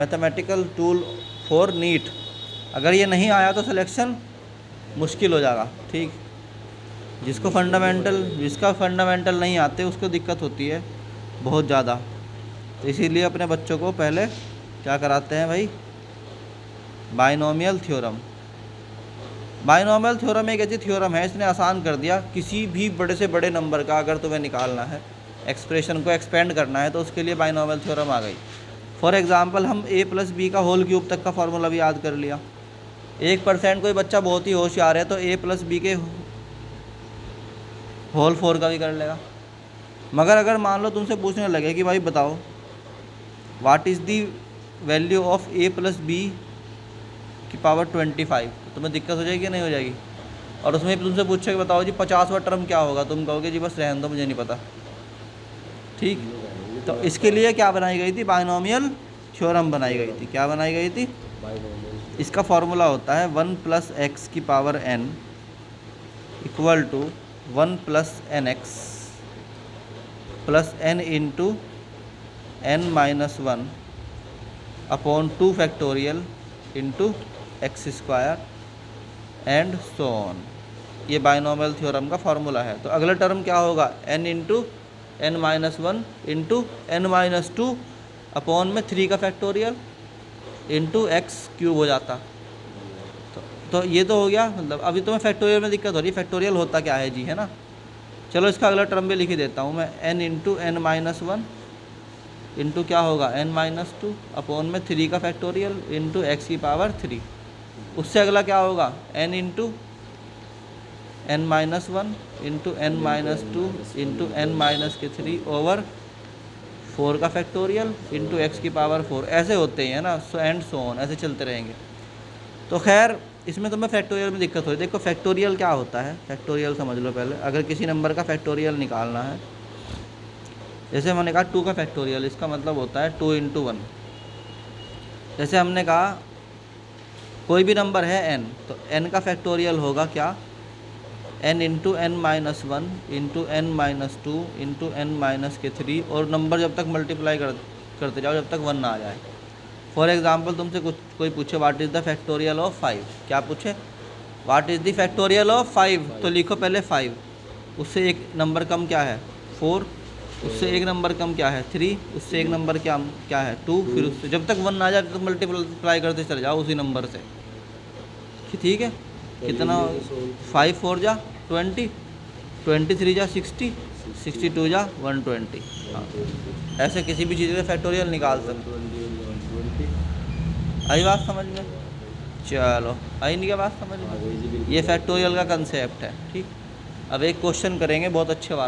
Mathematical tool for NEET. अगर ये नहीं आया तो सिलेक्शन मुश्किल हो जाएगा। ठीक, जिसका फंडामेंटल नहीं आते उसको दिक्कत होती है बहुत ज़्यादा। तो इसीलिए अपने बच्चों को पहले क्या कराते हैं भाई, बाइनोमियल थ्योरम। बाइनोमियल थ्योरम एक ऐसी थ्योरम है, इसने आसान कर दिया। किसी भी बड़े से बड़े नंबर का अगर तुम्हें निकालना है, एक्सप्रेशन को एक्सपेंड करना है, तो उसके लिए बाइनोमियल थ्योरम आ गई। फॉर एग्जांपल हम a+b का होल क्यूब तक का फार्मूला भी याद कर लिया। 1% कोई बच्चा बहुत ही होशियार है तो a+b के होल 4 का भी कर लेगा। मगर अगर मान लो तुमसे पूछने लगे कि भाई बताओ what is the value of a+b की पावर 25, तो तुम्हें दिक्कत हो जाएगी या नहीं हो जाएगी। और उसमें तुमसे पूछे कि बताओ जी 50वां टर्म क्या होगा, तुम कहोगे जी बस रहने दो मुझे नहीं पता। ठीक, तो इसके लिए क्या बनाई गई थी, बाइनोमियल थ्योरम बनाई गई थी। क्या बनाई गई थी, इसका फॉर्मूला होता है 1 + x की power n equal to 1 + nx plus n into n-1 upon 2 factorial into x² and so on. ये बाइनोमियल थ्योरम का फॉर्मूला है। तो अगला टर्म क्या होगा, n into n-1 into n-2 upon में 3 का फैक्टोरियल इंटू x³ हो जाता। तो ये तो हो गया। मतलब अभी तुम्हें फैक्टोरियल में दिक्कत हो रही है, फैक्टोरियल होता क्या है जी, है ना। चलो इसका अगला टर्म भी लिख ही देता हूँ मैं, n इंटू n-1 इंटू क्या होगा n-2 अपॉन में 3 का फैक्टोरियल इंटू x³ 3। उससे अगला क्या होगा n into n-1 into n-2 into n-3 over 4 का फैक्टोरियल इंटू x⁴। ऐसे होते हैं ना, सो एंड सो ऑन, ऐसे चलते रहेंगे। तो खैर इसमें तुम्हें फैक्टोरियल में दिक्कत हो रही है। देखो फैक्टोरियल क्या होता है, फैक्टोरियल समझ लो पहले। अगर किसी नंबर का फैक्टोरियल निकालना है, जैसे मैंने कहा 2 का फैक्टोरियल, इसका मतलब होता है 2 इंटू 1। जैसे हमने कहा कोई भी नंबर है n, तो n का फैक्टोरियल होगा क्या, n into n-1 into n-2 into n-3 और नंबर जब तक मल्टीप्लाई करते जाओ जब तक 1 ना आ जाए। फॉर एग्जांपल तुमसे कोई पूछे what is the factorial of 5, क्या पूछे what is the factorial of 5, तो लिखो पहले 5, उससे एक नंबर कम क्या है 4, उससे एक नंबर कम क्या है 3, उससे एक नंबर क्या है 2, फिर उससे जब तक 1 ना आ जाए तब तक मल्टीप्लाई करते चले जाओ उसी नंबर से। ठीक है, कितना 5 4 जा 20, 23 जा 60, 62 जा 120। हाँ, ऐसे किसी भी चीज़ का फैक्टोरियल निकाल सकते। आई बात समझ में, चलो आई नहीं क्या बात समझ में, ये फैक्टोरियल का कंसेप्ट है। ठीक, अब एक क्वेश्चन करेंगे बहुत अच्छे वाला।